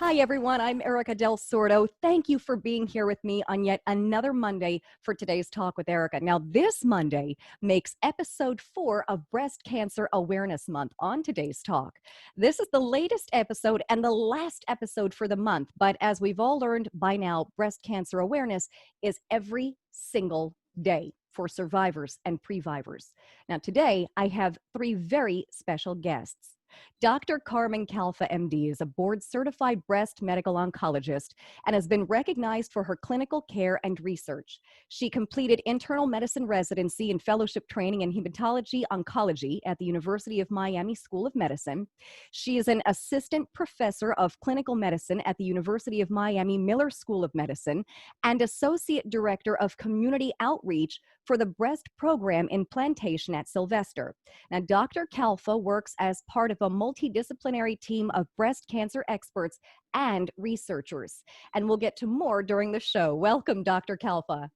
Hi, everyone. I'm Erika Del Sordo. Thank you for being here with me on yet another Monday for today's Talk with Erika. Now, this Monday makes episode 4 of Breast Cancer Awareness Month on today's talk. This is the latest episode and the last episode for the month. But as we've all learned by now, breast cancer awareness is every single day for survivors and previvors. Now, today I have 3 very special guests. Dr. Carmen Calfa, MD, is a board-certified breast medical oncologist and has been recognized for her clinical care and research. She completed internal medicine residency and fellowship training in Hematology Oncology at the University of Miami School of Medicine. She is an assistant professor of clinical medicine at the University of Miami Miller School of Medicine and associate director of community outreach for the breast program in Plantation at Sylvester. Now, Dr. Calfa works as part of a multidisciplinary team of breast cancer experts and researchers. And we'll get to more during the show. Welcome, Dr. Calfa.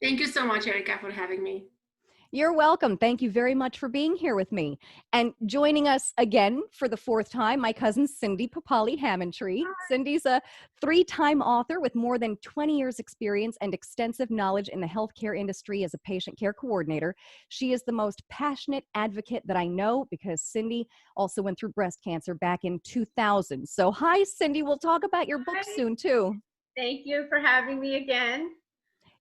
Thank you so much, Erika, for having me. You're welcome. Thank you very much for being here with me. And joining us again for the 4th time, my cousin Cindy Papali-Hammontree. Cindy's a 3-time author with more than 20 years experience and extensive knowledge in the healthcare industry as a patient care coordinator. She is the most passionate advocate that I know because Cindy also went through breast cancer back in 2000. So hi, Cindy. We'll talk about your book soon too. Thank you for having me again.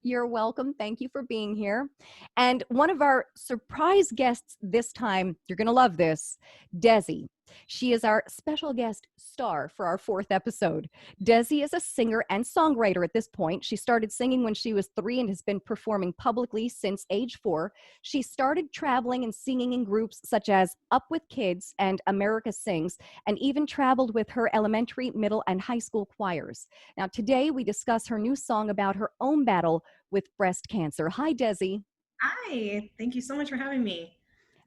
You're welcome. Thank you for being here. And one of our surprise guests this time, you're going to love this, Desi. She is our special guest star for our 4th episode. Desi is a singer and songwriter at this point. She started singing when she was 3 and has been performing publicly since age 4. She started traveling and singing in groups such as Up With Kids and America Sings, and even traveled with her elementary, middle, and high school choirs. Now, today we discuss her new song about her own battle with breast cancer. Hi, Desi. Hi, thank you so much for having me.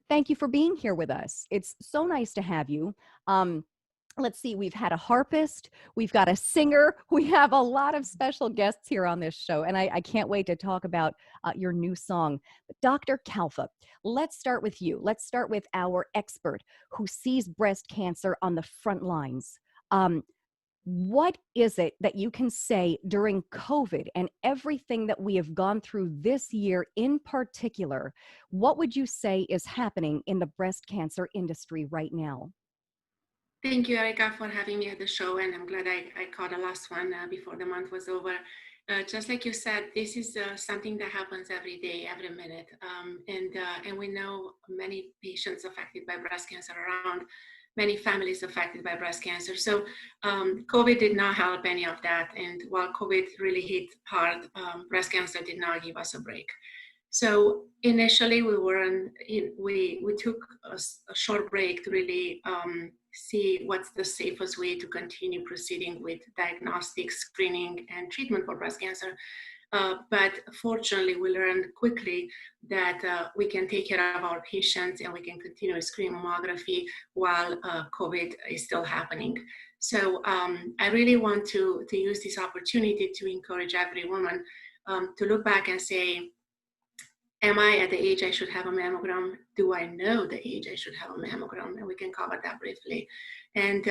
Thank you for being here with us. It's so nice to have you. Let's see, we've had a harpist, we've got a singer, we have a lot of special guests here on this show, and I can't wait to talk about your new song. But Dr. Calfa, let's start with you. Let's start with our expert who sees breast cancer on the front lines. What is it that you can say during COVID and everything that we have gone through this year in particular? What would you say is happening in the breast cancer industry right now? Thank you, Erika, for having me at the show, and I'm glad I caught the last one before the month was over. Just like you said, this is something that happens every day, every minute, and we know many patients affected by breast cancer around, many families affected by breast cancer. So COVID did not help any of that. And while COVID really hit hard, breast cancer did not give us a break. So initially we took a short break to really see what's the safest way to continue proceeding with diagnostic, screening, and treatment for breast cancer. But fortunately, we learned quickly that we can take care of our patients and we can continue screening mammography while COVID is still happening. So I really want to use this opportunity to encourage every woman to look back and say, am I at the age I should have a mammogram? Do I know the age I should have a mammogram? And we can cover that briefly. And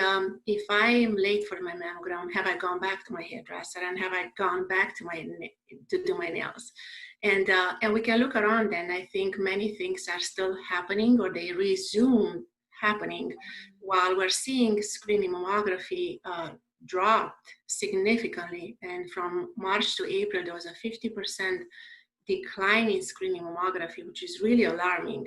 if I am late for my mammogram, have I gone back to my hairdresser and have I gone back to do my nails? And we can look around, and I think many things are still happening or they resume happening while we're seeing screening mammography dropped significantly. And from March to April, there was a 50% decline in screening mammography, which is really alarming.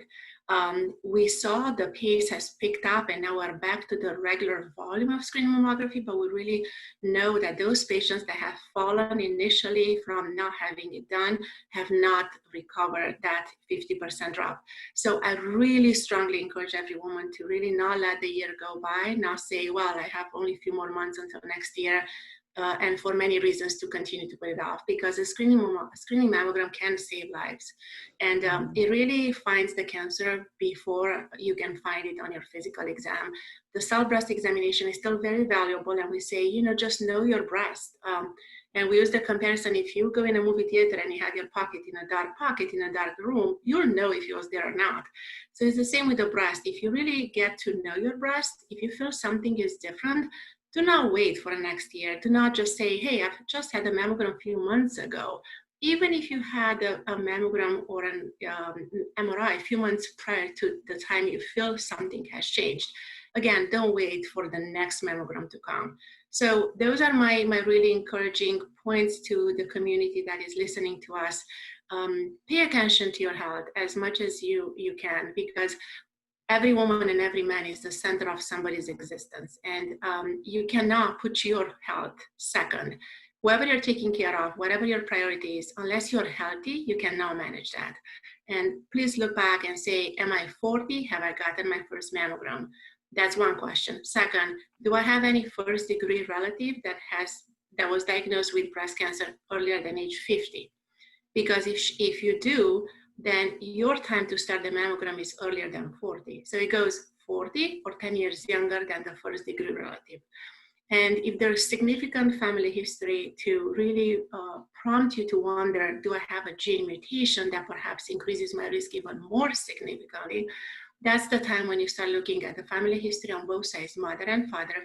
We saw the pace has picked up and now we're back to the regular volume of screening mammography, but we really know that those patients that have fallen initially from not having it done have not recovered that 50% drop. So I really strongly encourage every woman to really not let the year go by, not say, well, I have only a few more months until next year. And for many reasons to continue to put it off, because a screening mammogram can save lives. And it really finds the cancer before you can find it on your physical exam. The cell breast examination is still very valuable, and we say, just know your breast. And we use the comparison, if you go in a movie theater and you have your pocket in a dark room, you'll know if it was there or not. So it's the same with the breast. If you really get to know your breast, if you feel something is different, do not wait for the next year. Do not just say, hey, I've just had a mammogram a few months ago. Even if you had a mammogram or an MRI a few months prior to the time you feel something has changed, again, don't wait for the next mammogram to come. So those are my really encouraging points to the community that is listening to us. Pay attention to your health as much as you can, because every woman and every man is the center of somebody's existence. And you cannot put your health second. Whoever you're taking care of, whatever your priority is, unless you're healthy, you cannot manage that. And please look back and say, am I 40? Have I gotten my first mammogram? That's one question. Second, do I have any first degree relative that was diagnosed with breast cancer earlier than age 50? Because if you do, then your time to start the mammogram is earlier than 40. So it goes 40 or 10 years younger than the first degree relative. And if there's significant family history to really prompt you to wonder, do I have a gene mutation that perhaps increases my risk even more significantly? That's the time when you start looking at the family history on both sides, mother and father.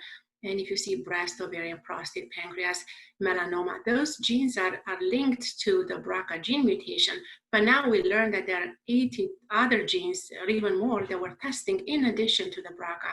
And if you see breast, ovarian, prostate, pancreas, melanoma, those genes are linked to the BRCA gene mutation. But now we learn that there are 80 other genes, or even more, that we're testing in addition to the BRCA.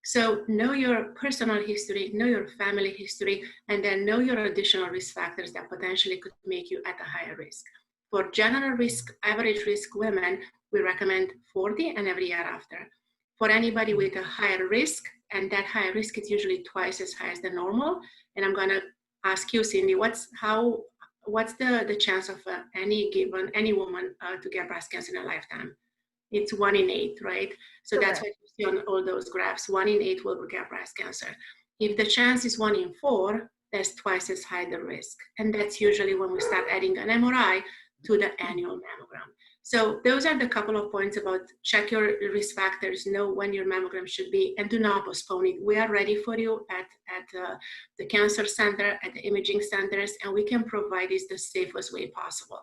So know your personal history, know your family history, and then know your additional risk factors that potentially could make you at a higher risk. For general risk, average risk women, we recommend 40 and every year after. For anybody with a higher risk, and that higher risk is usually twice as high as the normal, and I'm gonna ask you, Cindy, what's the chance of any woman to get breast cancer in a lifetime? It's 1 in 8, right? So Correct. that's what you see on all those graphs. 1 in 8 will get breast cancer. If the chance is 1 in 4, that's twice as high the risk. And that's usually when we start adding an MRI to the annual mammogram. So those are the couple of points about check your risk factors, know when your mammogram should be, and do not postpone it. We are ready for you at the cancer center, at the imaging centers, and we can provide this the safest way possible.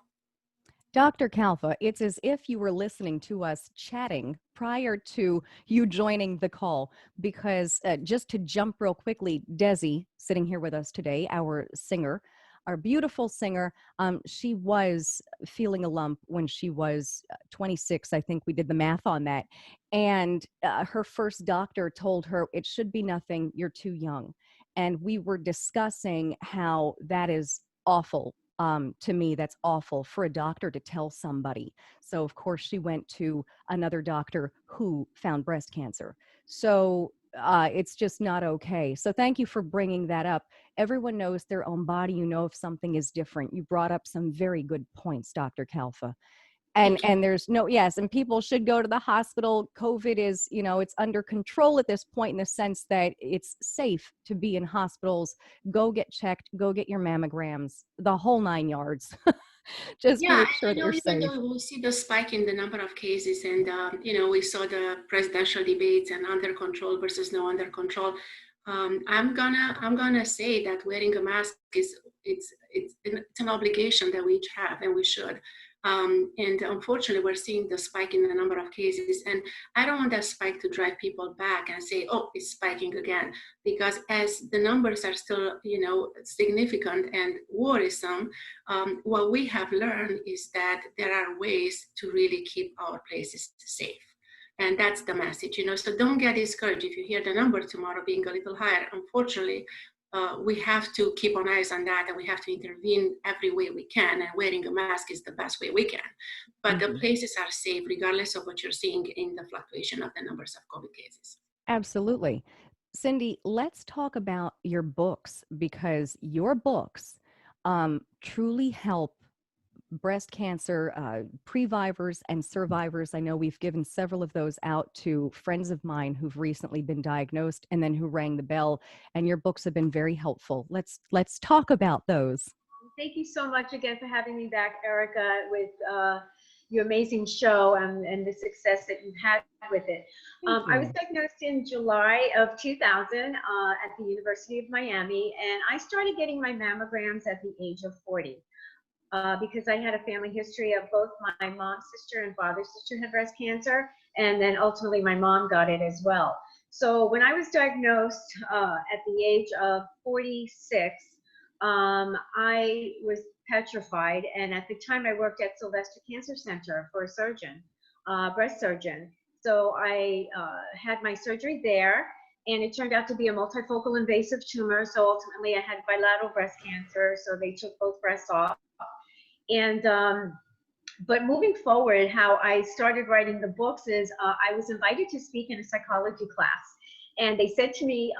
Dr. Calfa, it's as if you were listening to us chatting prior to you joining the call, because just to jump real quickly, Desi, sitting here with us today, our singer, our beautiful singer, she was feeling a lump when she was 26. I think we did the math on that. And her first doctor told her, it should be nothing, you're too young. And we were discussing how that is awful. To me, that's awful for a doctor to tell somebody. So, of course, she went to another doctor who found breast cancer. So it's just not okay. So thank you for bringing that up. Everyone knows their own body. You know if something is different. You brought up some very good points, Dr. Calfa. And there's no, yes, and people should go to the hospital. COVID is, it's under control at this point, in the sense that it's safe to be in hospitals. Go get checked, go get your mammograms, the whole 9 yards. Just Yeah, make sure and that you're even safe. though we see the spike in the number of cases, and we saw the presidential debates and under control versus no under control. I'm gonna say that wearing a mask it's an obligation that we each have, and we should. And unfortunately, we're seeing the spike in the number of cases, and I don't want that spike to drive people back and say, "Oh, it's spiking again," because as the numbers are still, significant and worrisome. What we have learned is that there are ways to really keep our places safe. And that's the message, so don't get discouraged if you hear the number tomorrow being a little higher. Unfortunately, we have to keep an eyes on that, and we have to intervene every way we can, and wearing a mask is the best way we can. But the places are safe regardless of what you're seeing in the fluctuation of the numbers of COVID cases. Absolutely. Cindy, let's talk about your books, because your books truly help breast cancer previvors and survivors. I know we've given several of those out to friends of mine who've recently been diagnosed and then who rang the bell, and your books have been very helpful. Let's talk about those. Thank you so much again for having me back, Erika, with your amazing show and the success that you've had with it. I was diagnosed in July of 2000 at the University of Miami, and I started getting my mammograms at the age of 40. Because I had a family history of both my mom's sister and father's sister had breast cancer, and then ultimately my mom got it as well. So when I was diagnosed at the age of 46, I was petrified. And at the time, I worked at Sylvester Cancer Center for a surgeon, breast surgeon. So I had my surgery there, and it turned out to be a multifocal invasive tumor. So ultimately, I had bilateral breast cancer. So they took both breasts off. And but moving forward, how I started writing the books is I was invited to speak in a psychology class. And they said to me,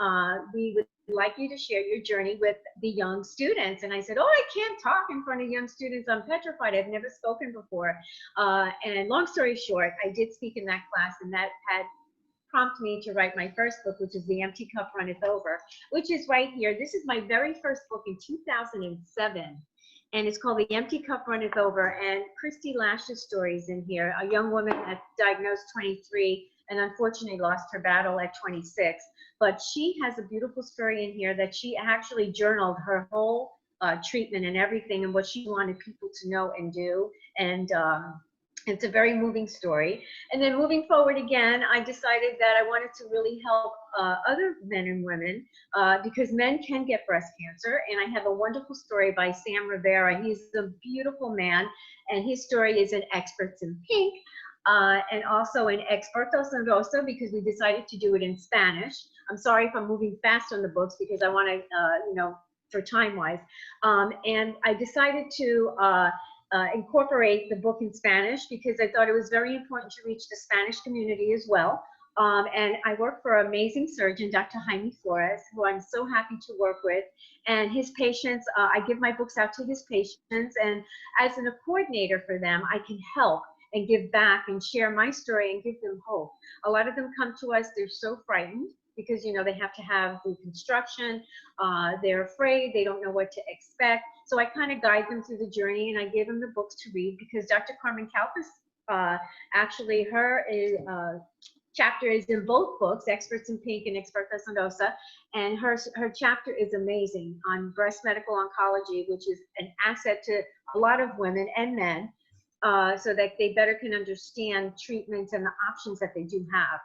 we would like you to share your journey with the young students. And I said, oh, I can't talk in front of young students. I'm petrified. I've never spoken before. And long story short, I did speak in that class, and that had prompted me to write my first book, which is The Empty Cup Runneth Over, which is right here. This is my very first book in 2007. And it's called The Empty Cup Runneth Over. And Christy Lash's story is in here, a young woman at diagnosed 23 and unfortunately lost her battle at 26. But she has a beautiful story in here that she actually journaled her whole treatment and everything and what she wanted people to know and do. And it's a very moving story. And then moving forward again, I decided that I wanted to really help other men and women because men can get breast cancer. And I have a wonderful story by Sam Rivera. He's a beautiful man, and his story is in Experts in Pink and also in Expertos en Rosa, because we decided to do it in Spanish. I'm sorry if I'm moving fast on the books because I want to, for time-wise. And I decided to incorporate the book in Spanish because I thought it was very important to reach the Spanish community as well. And I work for an amazing surgeon, Dr. Jaime Flores, who I'm so happy to work with. And his patients, I give my books out to his patients. And as a coordinator for them, I can help and give back and share my story and give them hope. A lot of them come to us, they're so frightened because, they have to have reconstruction. They're afraid, they don't know what to expect. So I kind of guide them through the journey, and I give them the books to read because Dr. Carmen Calfa, actually her chapter is in both books, Experts in Pink and Expertas en Rosa, and her chapter is amazing on breast medical oncology, which is an asset to a lot of women and men, so that they better can understand treatments and the options that they do have.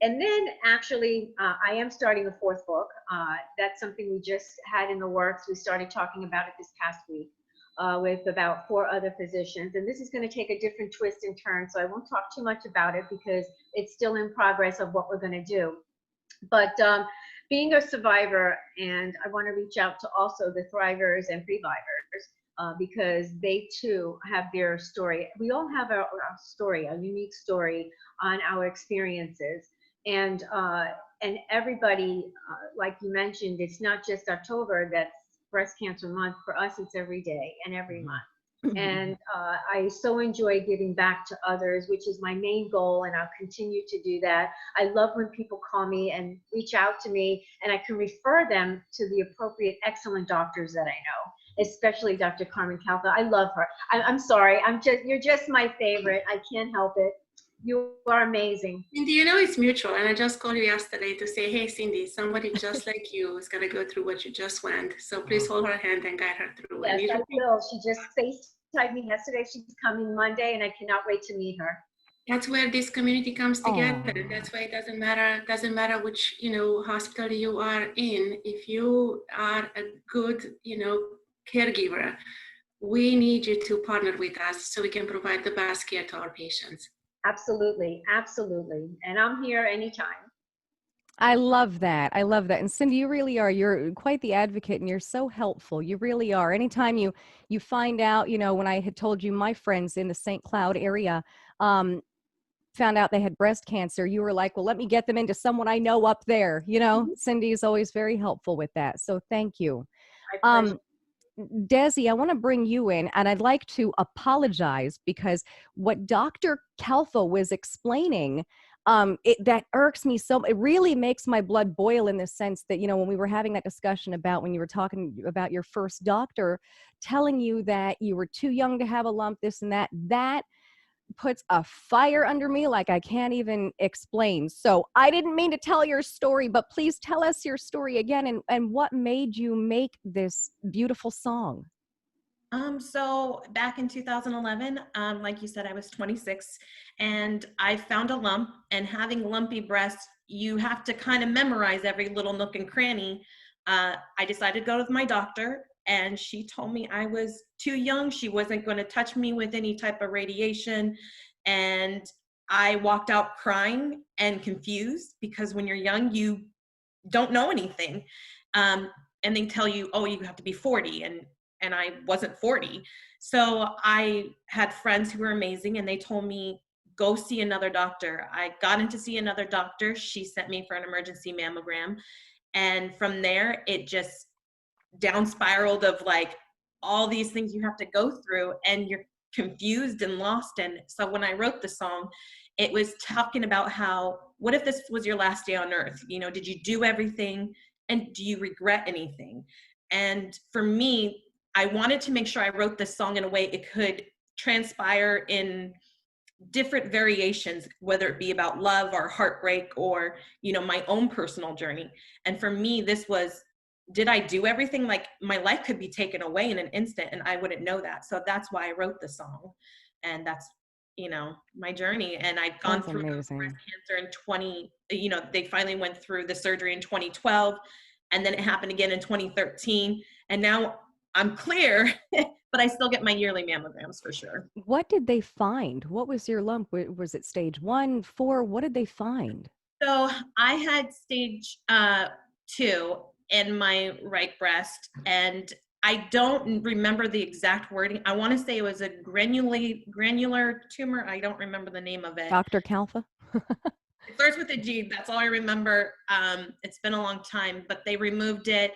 And then actually, I am starting a fourth book. That's something we just had in the works. We started talking about it this past week with about 4 other physicians. And this is going to take a different twist and turn. So I won't talk too much about it because it's still in progress of what we're going to do. But being a survivor, and I want to reach out to also the thrivers and previvors because they too have their story. We all have our story, a unique story on our experiences. And everybody, like you mentioned, it's not just October that's breast cancer month. For us, it's every day and every month. And I so enjoy giving back to others, which is my main goal, and I'll continue to do that. I love when people call me and reach out to me, and I can refer them to the appropriate, excellent doctors that I know, especially Dr. Carmen Calfa. I love her. I'm sorry. You're just my favorite. I can't help it. You are amazing. Cindy, it's mutual. And I just called you yesterday to say, hey, Cindy, somebody just like you is going to go through what you just went. So please hold her hand and guide her through. Yes, I will. She just FaceTimed me yesterday. She's coming Monday, and I cannot wait to meet her. That's where this community comes together. And that's why it doesn't matter which, hospital you are in. If you are a good, caregiver, we need you to partner with us so we can provide the best care to our patients. Absolutely. Absolutely. And I'm here anytime. I love that. I love that. And Cindy, you really are. You're quite the advocate, and you're so helpful. You really are. Anytime you find out, when I had told you my friends in the St. Cloud area found out they had breast cancer, you were like, well, let me get them into someone I know up there. Cindy is always very helpful with that. So thank you. Desi, I want to bring you in, and I'd like to apologize because what Dr. Calfa was explaining, that irks me so. It really makes my blood boil in the sense that, when we were having that discussion about when you were talking about your first doctor telling you that you were too young to have a lump, this and that, that puts a fire under me like I can't even explain. So I didn't mean to tell your story, but please tell us your story again and what made you make this beautiful song. So back in 2011, like you said, I was 26 and I found a lump, and having lumpy breasts, you have to kind of memorize every little nook and cranny. I decided to go with my doctor, and she told me I was too young. She wasn't going to touch me with any type of radiation. And I walked out crying and confused, because when you're young, you don't know anything. Um, and they tell you, oh, you have to be 40. And I wasn't 40. So I had friends who were amazing, and they told me, go see another doctor. I got in to see another doctor. She sent me for an emergency mammogram. And from there, it just down spiraled of like all these things you have to go through, and you're confused and lost. And so when I wrote the song, it was talking about how, what if this was your last day on earth? You know, did you do everything, and do you regret anything? And for me, I wanted to make sure I wrote this song in a way it could transpire in different variations, whether it be about love or heartbreak or, you know, my own personal journey. And for me, this was, did I do everything? Like, my life could be taken away in an instant and I wouldn't know that. So that's why I wrote the song. And that's, you know, my journey. And I'd gone That's through breast amazing. cancer in 20, you know, they finally went through the surgery in 2012, and then it happened again in 2013. And now I'm clear, but I still get my yearly mammograms for sure. What did they find? What was your lump? Was it stage 1, 4? What did they find? So I had stage 2 in my right breast, and I don't remember the exact wording. I want to say it was a granular tumor. I don't remember the name of it. Dr. Calfa? It starts with a G. That's all I remember. It's been a long time, but they removed it.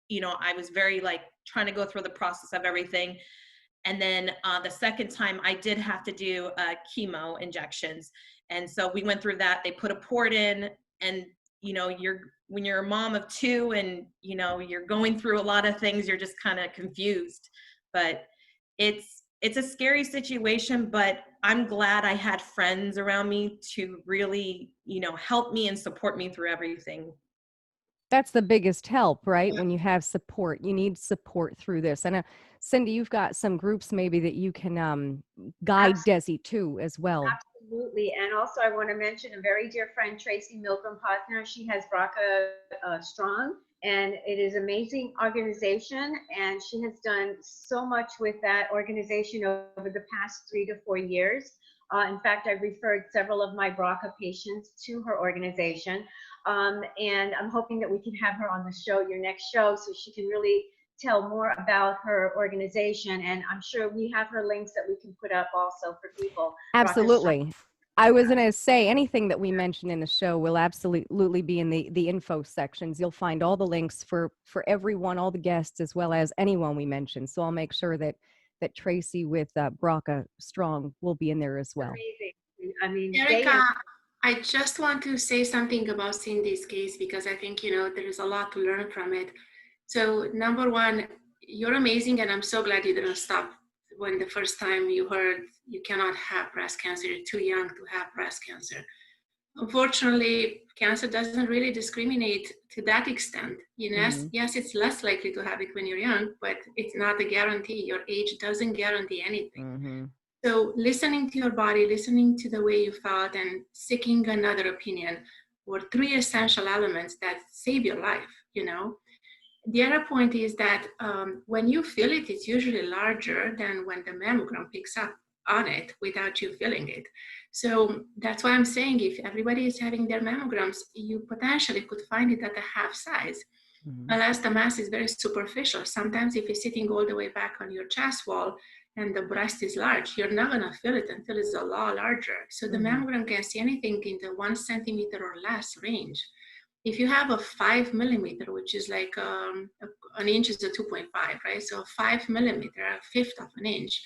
You know, I was very like trying to go through the process of everything. And then the second time I did have to do chemo injections. And so we went through that. They put a port in, and, you know, when you're a mom of 2 and, you know, you're going through a lot of things, you're just kind of confused. But it's a scary situation, but I'm glad I had friends around me to really, you know, help me and support me through everything. That's the biggest help, right? When you have support, you need support through this. And Cindy, you've got some groups maybe that you can guide Desi to as well. Absolutely. And also, I want to mention a very dear friend, Tracy Milgram Partner. She has BRCA Strong, and it is an amazing organization. And she has done so much with that organization over the past 3 to 4 years. In fact, I've referred several of my BRCA patients to her organization. And I'm hoping that we can have her on the show, your next show, so she can really tell more about her organization. And I'm sure we have her links that we can put up also for people. Absolutely. I was going to say anything that we mention in the show will absolutely be in the info sections. You'll find all the links for everyone, all the guests, as well as anyone we mentioned. So I'll make sure that Tracy with BRCA Strong will be in there as well. Amazing. I mean, Erika, I just want to say something about Cindy's case, because I think, you know, there is a lot to learn from it. So number one, you're amazing, and I'm so glad you didn't stop when the first time you heard you cannot have breast cancer, you're too young to have breast cancer. Unfortunately, cancer doesn't really discriminate to that extent. You know, yes, it's less likely to have it when you're young, but it's not a guarantee. Your age doesn't guarantee anything. So listening to your body, listening to the way you felt, and seeking another opinion were 3 essential elements that save your life, you know. The other point is that when you feel it, it's usually larger than when the mammogram picks up on it without you feeling it. So that's why I'm saying, if everybody is having their mammograms, you potentially could find it at a half size, unless the mass is very superficial. Sometimes if it's sitting all the way back on your chest wall and the breast is large, you're not gonna feel it until it's a lot larger. So the mammogram can see anything in the 1 centimeter or less range. If you have a 5 millimeter, which is like an inch is a 2.5, right? So 5 millimeter, a fifth of an inch,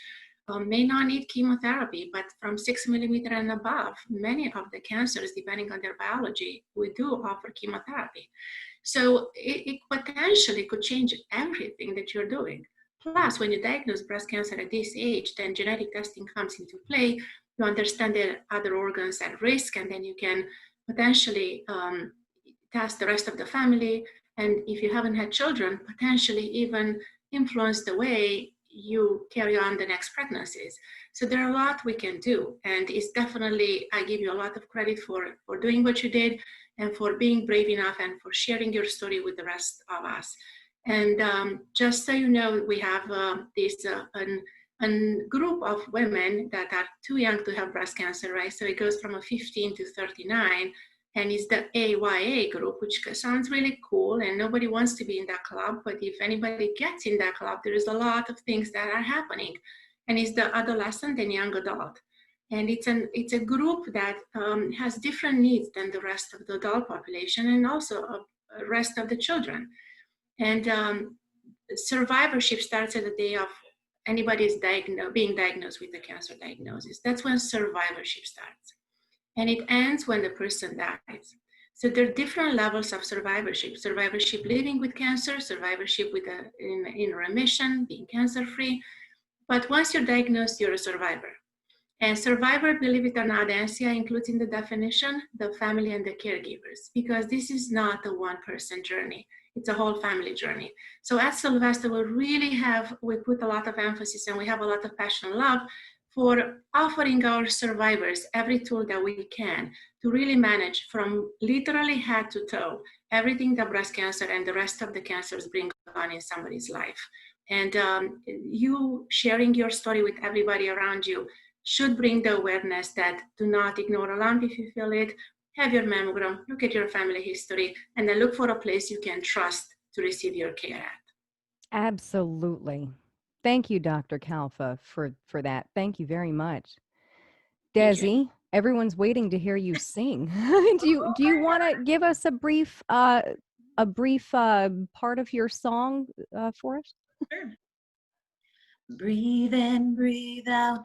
may not need chemotherapy, but from 6 millimeter and above, many of the cancers, depending on their biology, we do offer chemotherapy. So it potentially could change everything that you're doing. Plus, when you diagnose breast cancer at this age, then genetic testing comes into play. You understand the other organs at risk, and then you can potentially test the rest of the family. And if you haven't had children, potentially even influence the way you carry on the next pregnancies. So there are a lot we can do. And it's definitely, I give you a lot of credit for doing what you did and for being brave enough and for sharing your story with the rest of us. And just so you know, we have a group of women that are too young to have breast cancer, right? So it goes from a 15 to 39, and it's the AYA group, which sounds really cool, and nobody wants to be in that club. But if anybody gets in that club, there is a lot of things that are happening, and it's the adolescent and young adult. And it's a group that has different needs than the rest of the adult population, and also the rest of the children. And survivorship starts at the day of anybody's being diagnosed with a cancer diagnosis. That's when survivorship starts. And it ends when the person dies. So there are different levels of survivorship. Survivorship living with cancer, survivorship in remission, being cancer-free. But once you're diagnosed, you're a survivor. And survivor, believe it or not, the NCI includes in the definition the family and the caregivers, because this is not a one-person journey. It's a whole family journey. So at Sylvester, we put a lot of emphasis and we have a lot of passion and love for offering our survivors every tool that we can to really manage from literally head to toe everything that breast cancer and the rest of the cancers bring on in somebody's life. And you sharing your story with everybody around you should bring the awareness that do not ignore a lump if you feel it, have your mammogram, look at your family history, and then look for a place you can trust to receive your care at. Absolutely. Thank you, Dr. Calfa, for that. Thank you very much. Thank you. Desi, everyone's waiting to hear you sing. Do you want to give us a brief part of your song for us? Sure. Breathe in, breathe out.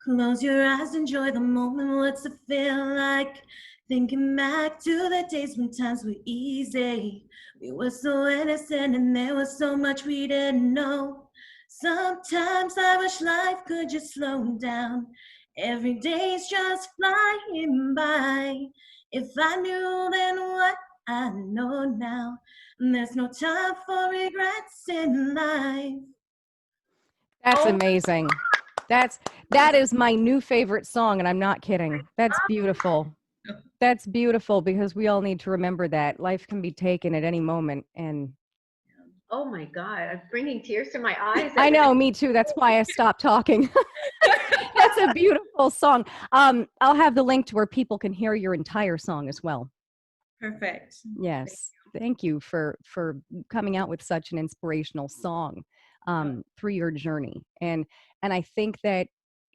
Close your eyes, enjoy the moment. What's it feel like? Thinking back to the days when times were easy. We were so innocent and there was so much we didn't know. Sometimes I wish life could just slow down. Every day's just flying by. If I knew then what I know now, there's no time for regrets in life. That's amazing. That is my new favorite song, and I'm not kidding. That's beautiful. That's beautiful, because we all need to remember that life can be taken at any moment. And Oh my God, I'm bringing tears to my eyes. I know, me too. That's why I stopped talking. That's a beautiful song. I'll have the link to where people can hear your entire song as well. Perfect. Yes. Thank you for coming out with such an inspirational song through your journey. And I think that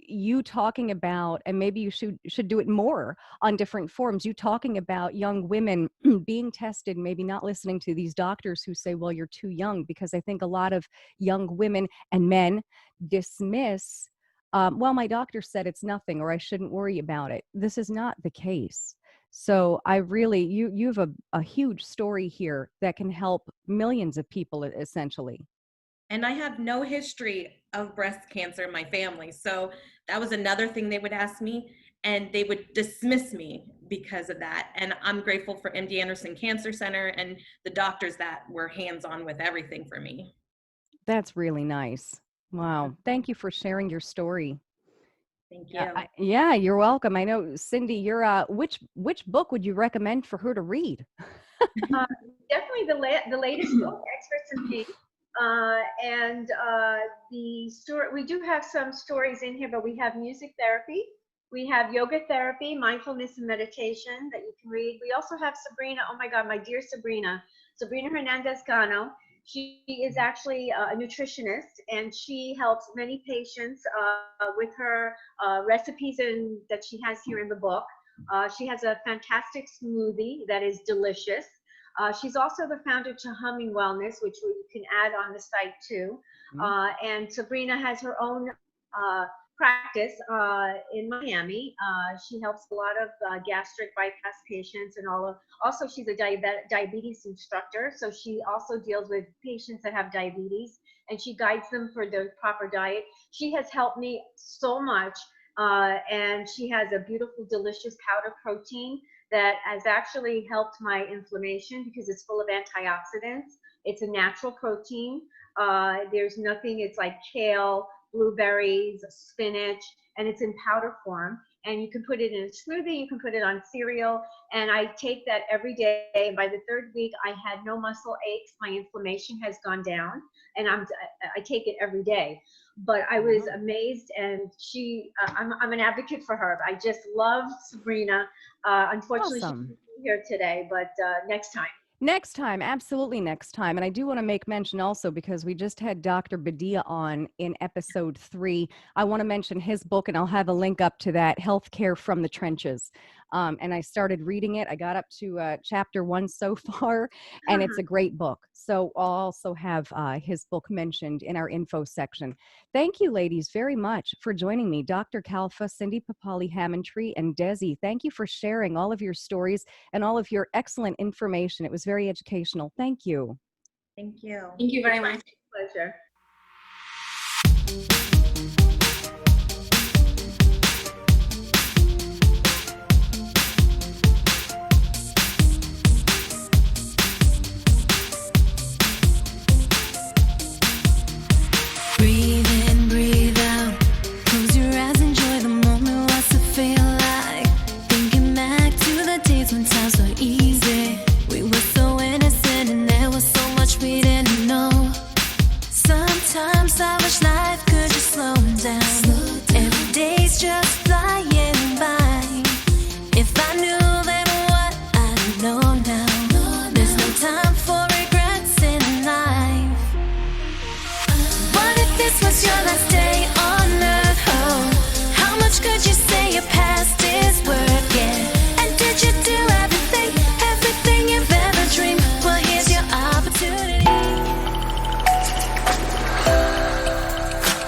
you talking about, and maybe you should do it more on different forums, you talking about young women being tested, maybe not listening to these doctors who say, well, you're too young, because I think a lot of young women and men dismiss, well, my doctor said it's nothing, or I shouldn't worry about it. This is not the case. So I really, you have a huge story here that can help millions of people, essentially. And I have no history of breast cancer in my family. So that was another thing they would ask me, and they would dismiss me because of that. And I'm grateful for MD Anderson Cancer Center and the doctors that were hands-on with everything for me. That's really nice. Wow. Thank you for sharing your story. Thank you. Yeah, you're welcome. I know, Cindy, you're which book would you recommend for her to read? Definitely the latest book, Experts in Pain. And the story, we do have some stories in here, but we have music therapy, we have yoga therapy, mindfulness and meditation that you can read. We also have Sabrina, oh my God, my dear Sabrina Hernandez-Cano. She is actually a nutritionist, and she helps many patients with her recipes that she has here in the book. She has a fantastic smoothie that is delicious. She's also the founder to Humming Wellness, which you can add on the site too. And Sabrina has her own practice in Miami. She helps a lot of gastric bypass patients and also she's a diabetes instructor. So she also deals with patients that have diabetes, and she guides them for the proper diet. She has helped me so much. And she has a beautiful, delicious powder protein that has actually helped my inflammation because it's full of antioxidants. It's a natural protein. There's nothing, it's like kale, blueberries, spinach, and it's in powder form. And you can put it in a smoothie, you can put it on cereal, and I take that every day. And by the third week, I had no muscle aches. My inflammation has gone down, and I take it every day. But I was amazed, and I'm an advocate for her. I just love Sabrina. Unfortunately, Awesome. she couldn't be here today, but next time. Next time, absolutely next time. And I do want to make mention also, because we just had Dr. Badia on in episode 3. I want to mention his book, and I'll have a link up to that, Healthcare from the Trenches. And I started reading it. I got up to chapter 1 so far, and it's a great book. So I'll also have his book mentioned in our info section. Thank you, ladies, very much for joining me. Dr. Calfa, Cindy Papali-Hammontree, and Desi, thank you for sharing all of your stories and all of your excellent information. It was very educational. Thank you. Thank you. Thank you very much. Pleasure. Breathe in, breathe out. Close your eyes, enjoy the moment. What's it feel like? Thinking back to the days when times were easy. We were so innocent and there was so much we didn't know. Sometimes I wish life could just slow down. Every day's just flying by. If I knew then what I know now, there's no time for regrets in life. What if this was your last day on earth? Oh, how much could you say your past is worth? Yeah, and did you do everything you've ever dreamed? Well, here's your opportunity.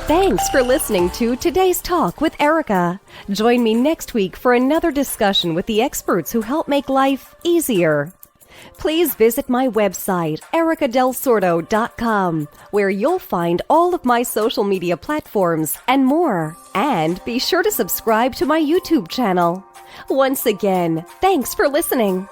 Thanks for listening to today's talk with Erika. Join me next week for another discussion with the experts who help make life easier. Please visit my website, erikadelsordo.com, where you'll find all of my social media platforms and more. And be sure to subscribe to my YouTube channel. Once again, thanks for listening.